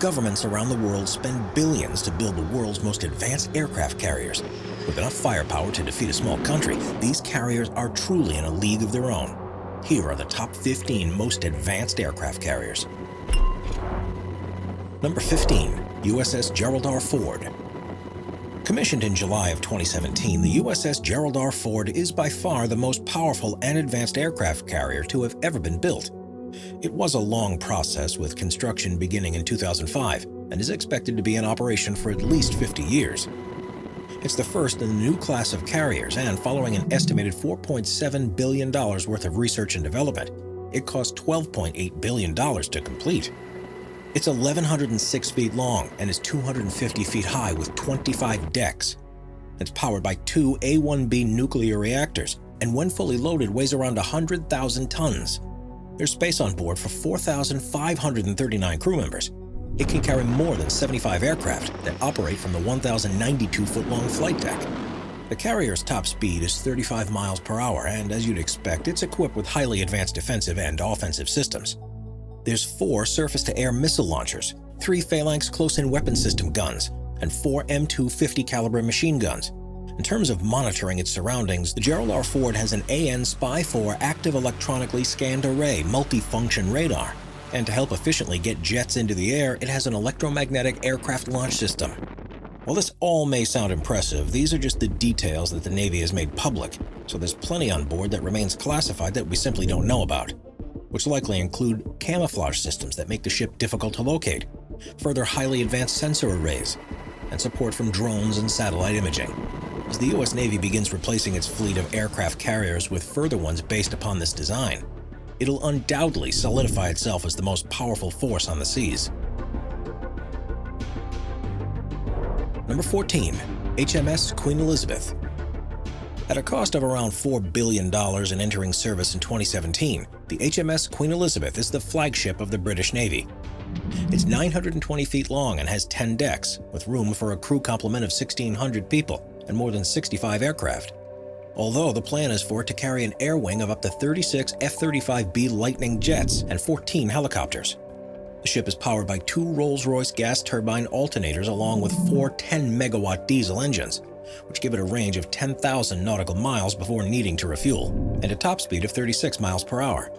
Governments around the world spend billions to build the world's most advanced aircraft carriers. With enough firepower to defeat a small country, these carriers are truly in a league of their own. Here are the top 15 most advanced aircraft carriers. Number 15. USS Gerald R Ford. Commissioned in July of 2017, the USS Gerald R Ford is by far the most powerful and advanced aircraft carrier to have ever been built. It was a long process, with construction beginning in 2005, and is expected to be in operation for at least 50 years. It's the first in the new class of carriers, and following an estimated $4.7 billion worth of research and development, it cost $12.8 billion to complete. It's 1,106 feet long and is 250 feet high with 25 decks. It's powered by two A-1B nuclear reactors, and when fully loaded weighs around 100,000 tons. There's space on board for 4,539 crew members. It can carry more than 75 aircraft that operate from the 1,092-foot-long flight deck. The carrier's top speed is 35 miles per hour, and as you'd expect, it's equipped with highly advanced defensive and offensive systems. There's 4 surface-to-air missile launchers, 3 Phalanx close-in weapon system guns, and 4 M250 caliber machine guns. In terms of monitoring its surroundings, the Gerald R Ford has an AN Spy-4 active electronically scanned array multifunction radar. And to help efficiently get jets into the air, it has an electromagnetic aircraft launch system. While this all may sound impressive, these are just the details that the Navy has made public, so there's plenty on board that remains classified that we simply don't know about, which likely include camouflage systems that make the ship difficult to locate, further highly advanced sensor arrays, and support from drones and satellite imaging. As the U.S. Navy begins replacing its fleet of aircraft carriers with further ones based upon this design, it'll undoubtedly solidify itself as the most powerful force on the seas. Number 14. HMS Queen Elizabeth. At a cost of around $4 billion in entering service in 2017, the HMS Queen Elizabeth is the flagship of the British Navy. It's 920 feet long and has 10 decks, with room for a crew complement of 1,600 people and more than 65 aircraft. Although the plan is for it to carry an air wing of up to 36 F-35B Lightning jets and 14 helicopters. The ship is powered by 2 Rolls-Royce gas turbine alternators along with 4 10-megawatt diesel engines, which give it a range of 10,000 nautical miles before needing to refuel, and a top speed of 36 miles per hour.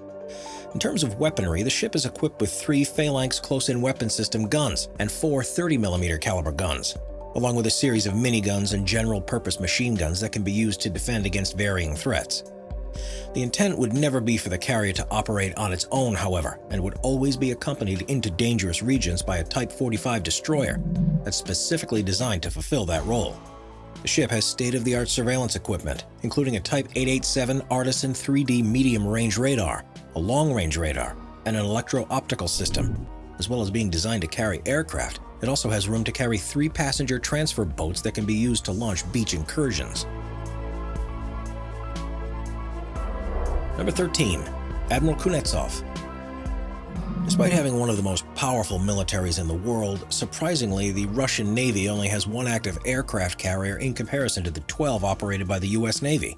In terms of weaponry, the ship is equipped with 3 Phalanx close-in weapon system guns and 4 30mm caliber guns, along with a series of miniguns and general-purpose machine guns that can be used to defend against varying threats. The intent would never be for the carrier to operate on its own, however, and would always be accompanied into dangerous regions by a Type 45 destroyer that's specifically designed to fulfill that role. The ship has state-of-the-art surveillance equipment, including a Type 887 Artisan 3D medium-range radar, a long-range radar, and an electro-optical system. As well as being designed to carry aircraft, it also has room to carry 3 passenger transfer boats that can be used to launch beach incursions. Number 13. Admiral Konetsov. Despite having one of the most powerful militaries in the world, surprisingly, the Russian Navy only has 1 active aircraft carrier in comparison to the 12 operated by the U.S. Navy.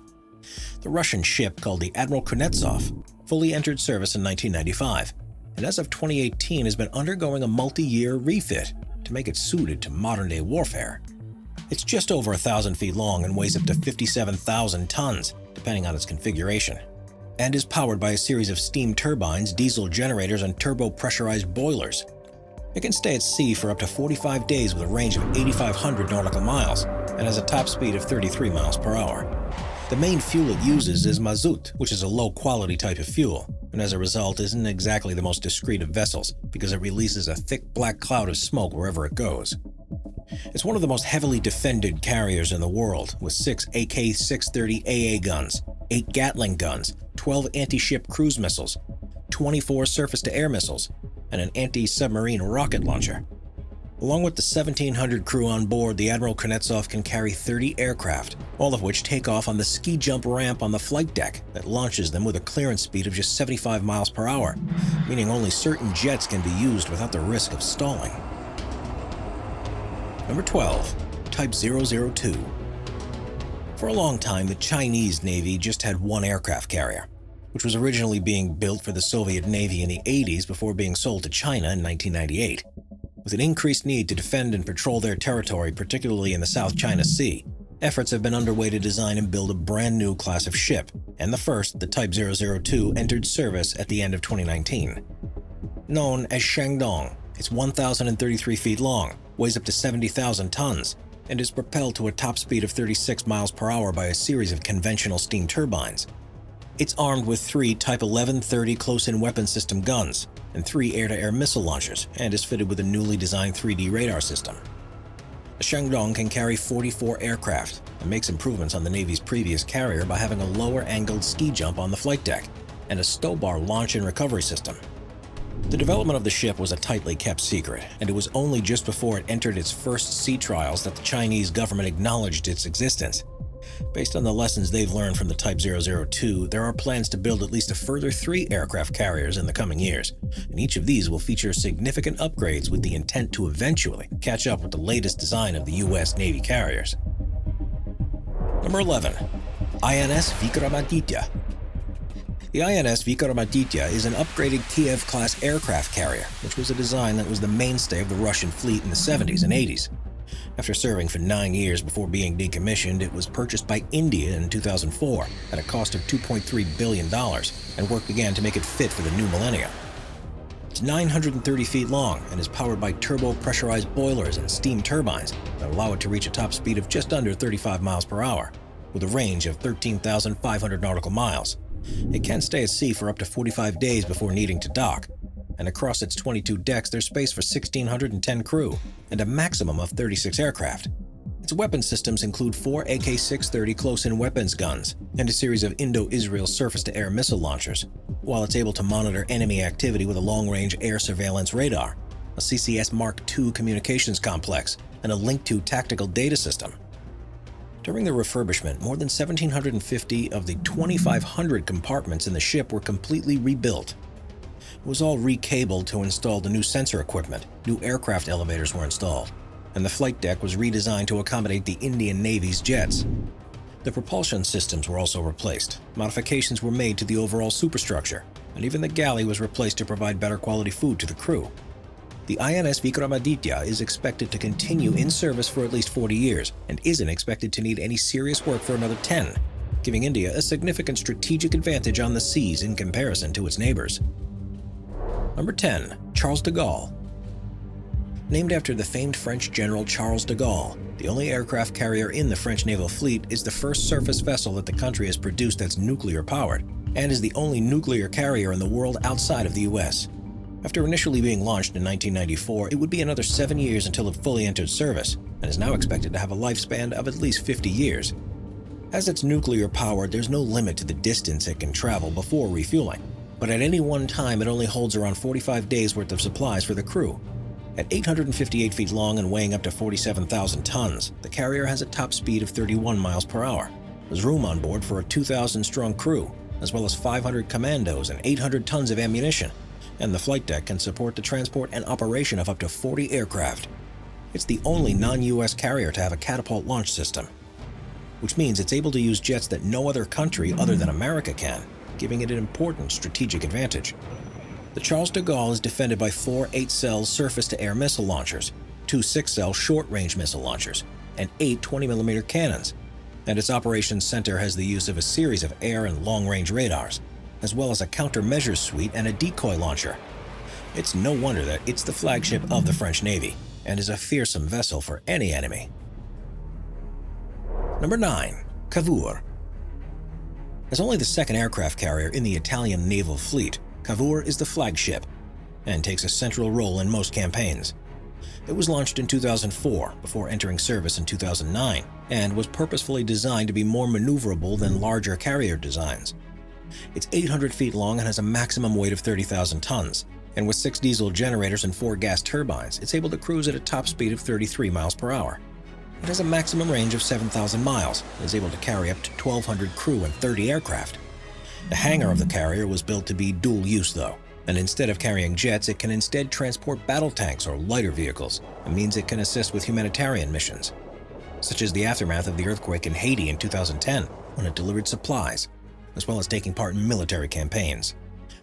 The Russian ship, called the Admiral Konetsov, fully entered service in 1995, and as of 2018 has been undergoing a multi-year refit to make it suited to modern-day warfare. It's just over 1,000 feet long and weighs up to 57,000 tons, depending on its configuration, and is powered by a series of steam turbines, diesel generators, and turbo-pressurized boilers. It can stay at sea for up to 45 days with a range of 8,500 nautical miles and has a top speed of 33 miles per hour. The main fuel it uses is mazout, which is a low-quality type of fuel, and as a result isn't exactly the most discreet of vessels because it releases a thick black cloud of smoke wherever it goes. It's one of the most heavily defended carriers in the world, with 6 AK-630 AA guns, 8 Gatling guns, 12 anti-ship cruise missiles, 24 surface-to-air missiles, and an anti-submarine rocket launcher. Along with the 1,700 crew on board, the Admiral Konetsov can carry 30 aircraft, all of which take off on the ski jump ramp on the flight deck that launches them with a clearance speed of just 75 miles per hour, meaning only certain jets can be used without the risk of stalling. Number 12. Type 002. For a long time, the Chinese Navy just had 1 aircraft carrier, which was originally being built for the Soviet Navy in the 80s before being sold to China in 1998. With an increased need to defend and patrol their territory, particularly in the South China Sea, efforts have been underway to design and build a brand new class of ship, and the first, the Type 002, entered service at the end of 2019. Known as Shandong, it's 1,033 feet long, weighs up to 70,000 tons, and is propelled to a top speed of 36 miles per hour by a series of conventional steam turbines. It's armed with 3 Type 1130 close-in weapon system guns and 3 air-to-air missile launchers, and is fitted with a newly designed 3D radar system. The Shandong can carry 44 aircraft and makes improvements on the Navy's previous carrier by having a lower-angled ski jump on the flight deck and a stow bar launch and recovery system. The development of the ship was a tightly kept secret, and it was only just before it entered its first sea trials that the Chinese government acknowledged its existence. Based on the lessons they've learned from the Type 002, there are plans to build at least a further 3 aircraft carriers in the coming years, and each of these will feature significant upgrades with the intent to eventually catch up with the latest design of the U.S. Navy carriers. Number 11. INS Vikramaditya. The INS Vikramaditya is an upgraded Kiev-class aircraft carrier, which was a design that was the mainstay of the Russian fleet in the 70s and 80s. After serving for 9 years before being decommissioned, it was purchased by India in 2004 at a cost of $2.3 billion, and work began to make it fit for the new millennium. It's 930 feet long and is powered by turbo-pressurized boilers and steam turbines that allow it to reach a top speed of just under 35 miles per hour, with a range of 13,500 nautical miles. It can stay at sea for up to 45 days before needing to dock, and across its 22 decks there's space for 1,610 crew and a maximum of 36 aircraft. Its weapon systems include 4 AK-630 close-in weapons guns and a series of Indo-Israel surface-to-air missile launchers, while it's able to monitor enemy activity with a long-range air surveillance radar, a CCS Mark II communications complex, and a Link-2 tactical data system. During the refurbishment, more than 1,750 of the 2,500 compartments in the ship were completely rebuilt. It was all recabled to install the new sensor equipment, new aircraft elevators were installed, and the flight deck was redesigned to accommodate the Indian Navy's jets. The propulsion systems were also replaced, modifications were made to the overall superstructure, and even the galley was replaced to provide better quality food to the crew. The INS Vikramaditya is expected to continue in service for at least 40 years and isn't expected to need any serious work for another 10, giving India a significant strategic advantage on the seas in comparison to its neighbors. Number 10. Charles de Gaulle. Named after the famed French General Charles de Gaulle, the only aircraft carrier in the French naval fleet is the first surface vessel that the country has produced that's nuclear-powered, and is the only nuclear carrier in the world outside of the U.S. After initially being launched in 1994, it would be another 7 years until it fully entered service, and is now expected to have a lifespan of at least 50 years. As it's nuclear-powered, there's no limit to the distance it can travel before refueling, but at any one time it only holds around 45 days' worth of supplies for the crew. At 858 feet long and weighing up to 47,000 tons, the carrier has a top speed of 31 miles per hour. There's room on board for a 2,000-strong crew, as well as 500 commandos and 800 tons of ammunition, and the flight deck can support the transport and operation of up to 40 aircraft. It's the only non-US carrier to have a catapult launch system, which means it's able to use jets that no other country other than America can, giving it an important strategic advantage. The Charles de Gaulle is defended by 4 8-cell surface-to-air missile launchers, 2 6-cell short-range missile launchers, and 8 20mm cannons, and its operations center has the use of a series of air and long-range radars, as well as a countermeasures suite and a decoy launcher. It's no wonder that it's the flagship of the French Navy, and is a fearsome vessel for any enemy. Number 9. Cavour. As only the second aircraft carrier in the Italian naval fleet, Cavour is the flagship and takes a central role in most campaigns. It was launched in 2004 before entering service in 2009 and was purposefully designed to be more maneuverable than larger carrier designs. It's 800 feet long and has a maximum weight of 30,000 tons, and with 6 diesel generators and 4 gas turbines, it's able to cruise at a top speed of 33 miles per hour. It has a maximum range of 7,000 miles and is able to carry up to 1,200 crew and 30 aircraft. The hangar of the carrier was built to be dual-use though, and instead of carrying jets, it can instead transport battle tanks or lighter vehicles, and means it can assist with humanitarian missions, such as the aftermath of the earthquake in Haiti in 2010, when it delivered supplies, as well as taking part in military campaigns.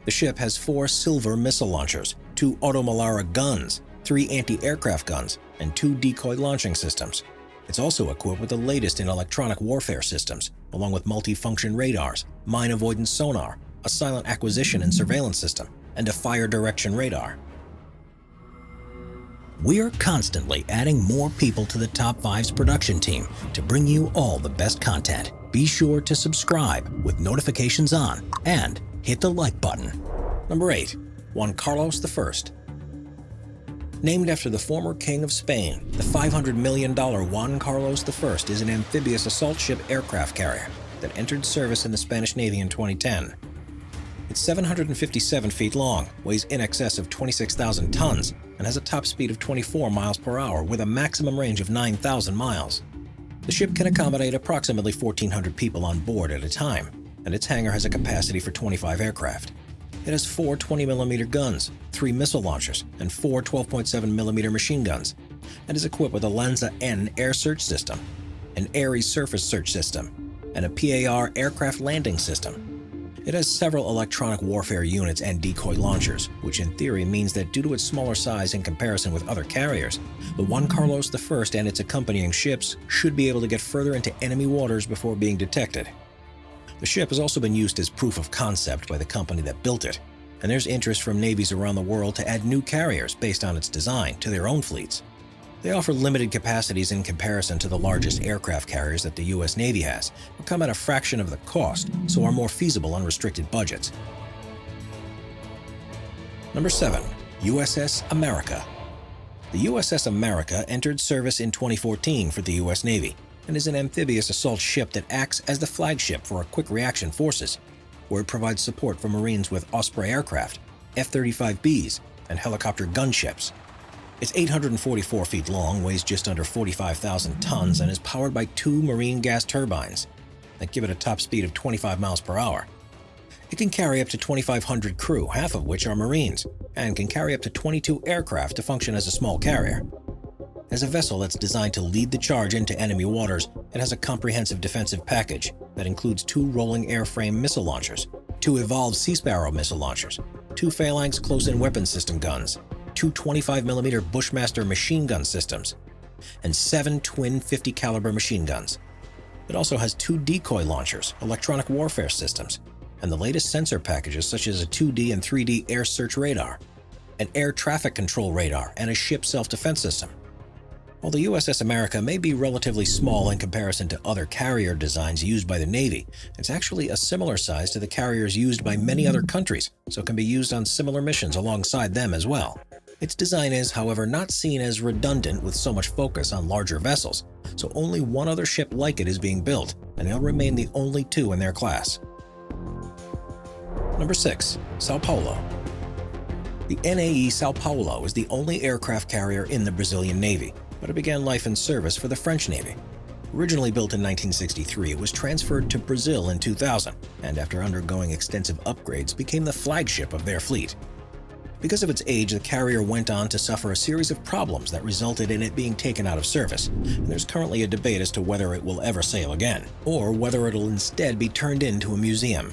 The ship has 4 Silver missile launchers, 2 Automalara guns, 3 anti-aircraft guns, and 2 decoy launching systems. It's also equipped with the latest in electronic warfare systems, along with multi-function radars, mine avoidance sonar, a silent acquisition and surveillance system, and a fire direction radar. We are constantly adding more people to the Top 5's production team to bring you all the best content. Be sure to subscribe with notifications on and hit the like button. Number 8. Juan Carlos I. Named after the former King of Spain, the $500 million Juan Carlos I is an amphibious assault ship aircraft carrier that entered service in the Spanish Navy in 2010. It's 757 feet long, weighs in excess of 26,000 tons, and has a top speed of 24 miles per hour with a maximum range of 9,000 miles. The ship can accommodate approximately 1,400 people on board at a time, and its hangar has a capacity for 25 aircraft. It has 4 20mm guns, 3 missile launchers, and 4 12.7mm machine guns, and is equipped with a Lanza-N air search system, an Ares surface search system, and a PAR aircraft landing system. It has several electronic warfare units and decoy launchers, which in theory means that due to its smaller size in comparison with other carriers, the Juan Carlos I and its accompanying ships should be able to get further into enemy waters before being detected. The ship has also been used as proof of concept by the company that built it, and there's interest from navies around the world to add new carriers based on its design to their own fleets. They offer limited capacities in comparison to the largest aircraft carriers that the U.S. Navy has, but come at a fraction of the cost, so are more feasible on restricted budgets. Number 7. USS America. The USS America entered service in 2014 for the U.S. Navy and is an amphibious assault ship that acts as the flagship for quick reaction forces, where it provides support for Marines with Osprey aircraft, F-35Bs, and helicopter gunships. It's 844 feet long, weighs just under 45,000 tons, and is powered by 2 marine gas turbines that give it a top speed of 25 miles per hour. It can carry up to 2,500 crew, half of which are Marines, and can carry up to 22 aircraft to function as a small carrier. As a vessel that's designed to lead the charge into enemy waters, it has a comprehensive defensive package that includes 2 rolling airframe missile launchers, 2 Evolved Sea Sparrow missile launchers, 2 Phalanx close-in weapon system guns, 2 25mm Bushmaster machine gun systems, and 7 twin 50 caliber machine guns. It also has 2 decoy launchers, electronic warfare systems, and the latest sensor packages such as a 2D and 3D air search radar, an air traffic control radar, and a ship self-defense system. While the USS America may be relatively small in comparison to other carrier designs used by the Navy, it's actually a similar size to the carriers used by many other countries, so it can be used on similar missions alongside them as well. Its design is, however, not seen as redundant with so much focus on larger vessels, so only one other ship like it is being built, and they'll remain the only 2 in their class. Number 6. Sao Paulo. The NAE Sao Paulo is the only aircraft carrier in the Brazilian Navy, but it began life in service for the French Navy. Originally built in 1963, it was transferred to Brazil in 2000, and after undergoing extensive upgrades, became the flagship of their fleet. Because of its age, the carrier went on to suffer a series of problems that resulted in it being taken out of service, and there's currently a debate as to whether it will ever sail again, or whether it'll instead be turned into a museum.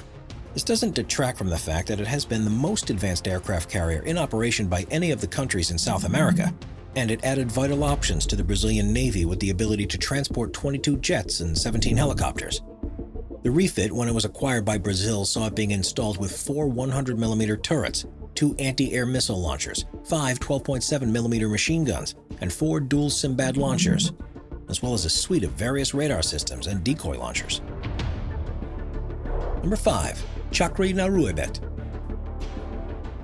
This doesn't detract from the fact that it has been the most advanced aircraft carrier in operation by any of the countries in South America, and it added vital options to the Brazilian Navy with the ability to transport 22 jets and 17 helicopters. The refit, when it was acquired by Brazil, saw it being installed with 4 100mm turrets, 2 anti-air missile launchers, 5 12.7mm machine guns, and 4 dual Simbad launchers, as well as a suite of various radar systems and decoy launchers. Number 5. Chakri Naruebet.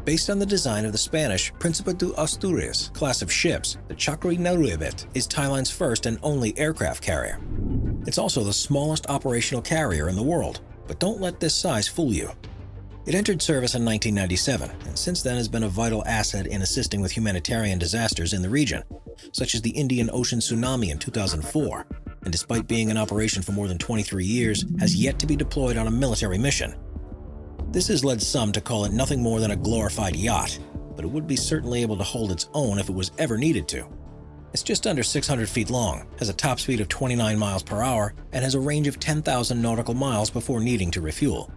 Based on the design of the Spanish Príncipe de Asturias class of ships, the Chakri Naruebet is Thailand's first and only aircraft carrier. It's also the smallest operational carrier in the world, but don't let this size fool you. It entered service in 1997, and since then has been a vital asset in assisting with humanitarian disasters in the region, such as the Indian Ocean tsunami in 2004, and despite being in operation for more than 23 years, has yet to be deployed on a military mission. This has led some to call it nothing more than a glorified yacht, but it would be certainly able to hold its own if it was ever needed to. It's just under 600 feet long, has a top speed of 29 miles per hour, and has a range of 10,000 nautical miles before needing to refuel.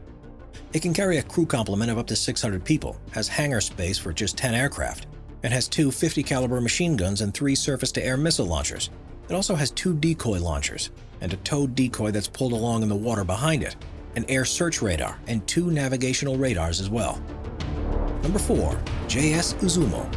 It can carry a crew complement of up to 600 people, has hangar space for just 10 aircraft, and has two 50-caliber machine guns and 3 surface-to-air missile launchers. It also has 2 decoy launchers, and a towed decoy that's pulled along in the water behind it, an air search radar, and 2 navigational radars as well. Number 4. JS Uzumo.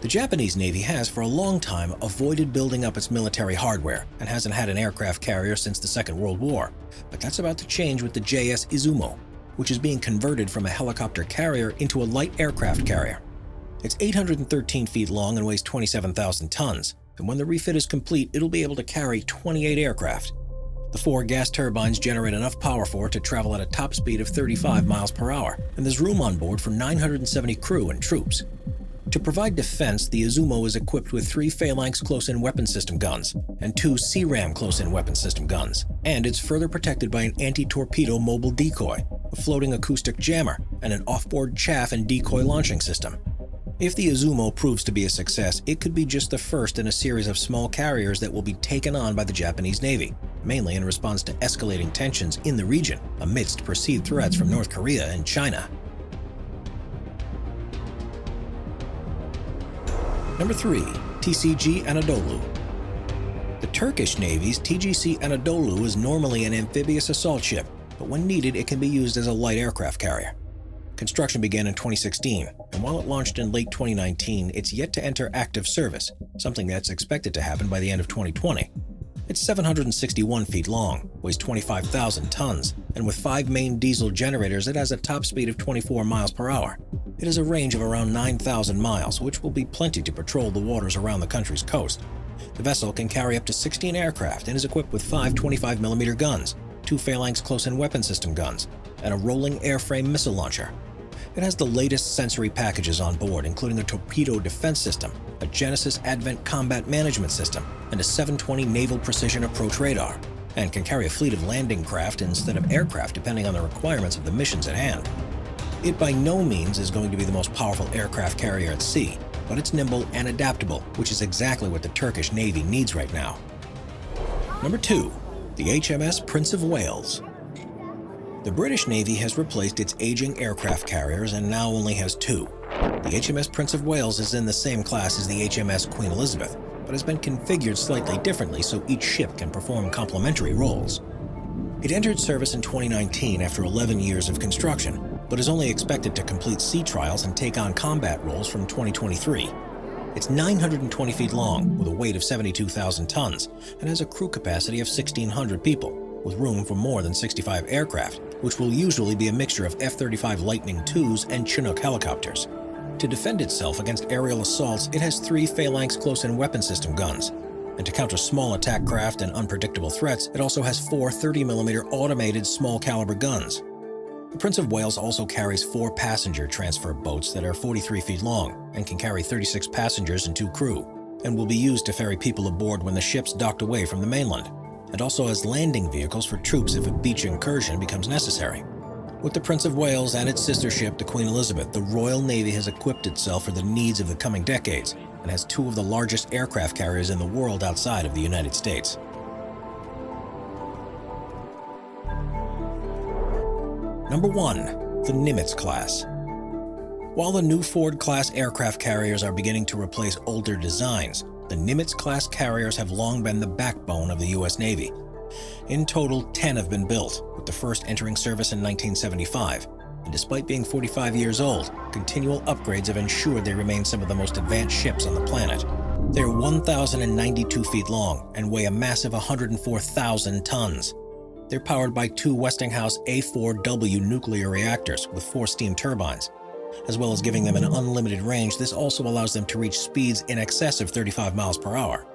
The Japanese Navy has for a long time avoided building up its military hardware and hasn't had an aircraft carrier since the Second World War, but that's about to change with the JS Uzumo, which is being converted from a helicopter carrier into a light aircraft carrier. It's 813 feet long and weighs 27,000 tons, and when the refit is complete, it'll be able to carry 28 aircraft. The 4 gas turbines generate enough power for it to travel at a top speed of 35 miles per hour, and there's room on board for 970 crew and troops. To provide defense, the Uzumo is equipped with 3 Phalanx close-in weapon system guns and 2 CRAM close-in weapon system guns, and it's further protected by an anti-torpedo mobile decoy, a floating acoustic jammer, and an off-board chaff and decoy launching system. If the Uzumo proves to be a success, it could be just the first in a series of small carriers that will be taken on by the Japanese Navy, mainly in response to escalating tensions in the region amidst perceived threats from North Korea and China. Number 3. TCG Anadolu. The Turkish Navy's TCG Anadolu is normally an amphibious assault ship, but when needed it can be used as a light aircraft carrier. Construction began in 2016, and while it launched in late 2019, it's yet to enter active service, something that's expected to happen by the end of 2020. It's 761 feet long, weighs 25,000 tons, and with 5 main diesel generators it has a top speed of 24 miles per hour. It has a range of around 9,000 miles, which will be plenty to patrol the waters around the country's coast. The vessel can carry up to 16 aircraft and is equipped with 5 25mm guns, 2 Phalanx close-in weapon system guns, and a rolling airframe missile launcher. It has the latest sensory packages on board, including a torpedo defense system, a Genesis Advent combat management system, and a 720 Naval Precision Approach radar, and can carry a fleet of landing craft instead of aircraft depending on the requirements of the missions at hand. It by no means is going to be the most powerful aircraft carrier at sea, but it's nimble and adaptable, which is exactly what the Turkish Navy needs right now. Number 2. The HMS Prince of Wales. The British Navy has replaced its aging aircraft carriers and now only has 2. The HMS Prince of Wales is in the same class as the HMS Queen Elizabeth, but has been configured slightly differently so each ship can perform complementary roles. It entered service in 2019 after 11 years of construction, but is only expected to complete sea trials and take on combat roles from 2023. It's 920 feet long, with a weight of 72,000 tons, and has a crew capacity of 1,600 people, with room for more than 65 aircraft, which will usually be a mixture of F-35 Lightning IIs and Chinook helicopters. To defend itself against aerial assaults, it has 3 Phalanx close-in weapon system guns, and to counter small attack craft and unpredictable threats, it also has 4 30mm automated small-caliber guns. The Prince of Wales also carries 4 passenger transfer boats that are 43 feet long and can carry 36 passengers and 2 crew, and will be used to ferry people aboard when the ship's docked away from the mainland. It also has landing vehicles for troops if a beach incursion becomes necessary. With the Prince of Wales and its sister ship, the Queen Elizabeth, the Royal Navy has equipped itself for the needs of the coming decades and has 2 of the largest aircraft carriers in the world outside of the United States. Number 1. The Nimitz Class. While the new Ford-class aircraft carriers are beginning to replace older designs, the Nimitz Class carriers have long been the backbone of the U.S. Navy. In total, 10 have been built, with the first entering service in 1975, and despite being 45 years old, continual upgrades have ensured they remain some of the most advanced ships on the planet. They are 1,092 feet long and weigh a massive 104,000 tons. They're powered by 2 Westinghouse A4W nuclear reactors with 4 steam turbines. As well as giving them an unlimited range, this also allows them to reach speeds in excess of 35 miles per hour.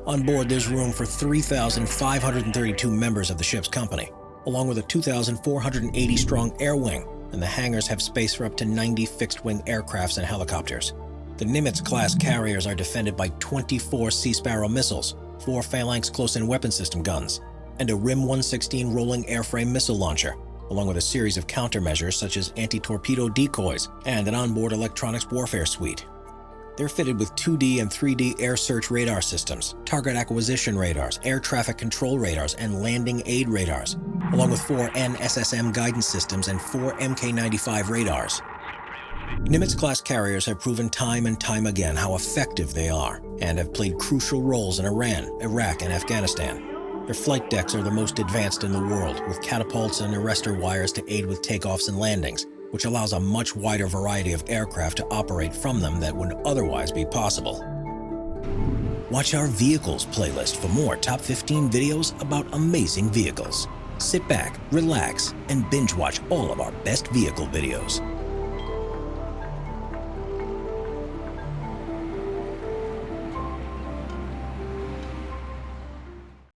On board, there's room for 3,532 members of the ship's company, along with a 2,480-strong air wing, and the hangars have space for up to 90 fixed-wing aircrafts and helicopters. The Nimitz-class carriers are defended by 24 Sea Sparrow missiles, 4 Phalanx close-in weapon system guns, and a RIM-116 rolling airframe missile launcher, along with a series of countermeasures such as anti-torpedo decoys and an onboard electronics warfare suite. They're fitted with 2D and 3D air search radar systems, target acquisition radars, air traffic control radars, and landing aid radars, along with 4 NSSM guidance systems and 4 Mk-95 radars. Nimitz Class carriers have proven time and time again how effective they are and have played crucial roles in Iran, Iraq, and Afghanistan. Their flight decks are the most advanced in the world, with catapults and arrestor wires to aid with takeoffs and landings, which allows a much wider variety of aircraft to operate from them that would otherwise be possible. Watch our Vehicles playlist for more top 15 videos about amazing vehicles. Sit back, relax, and binge watch all of our best vehicle videos.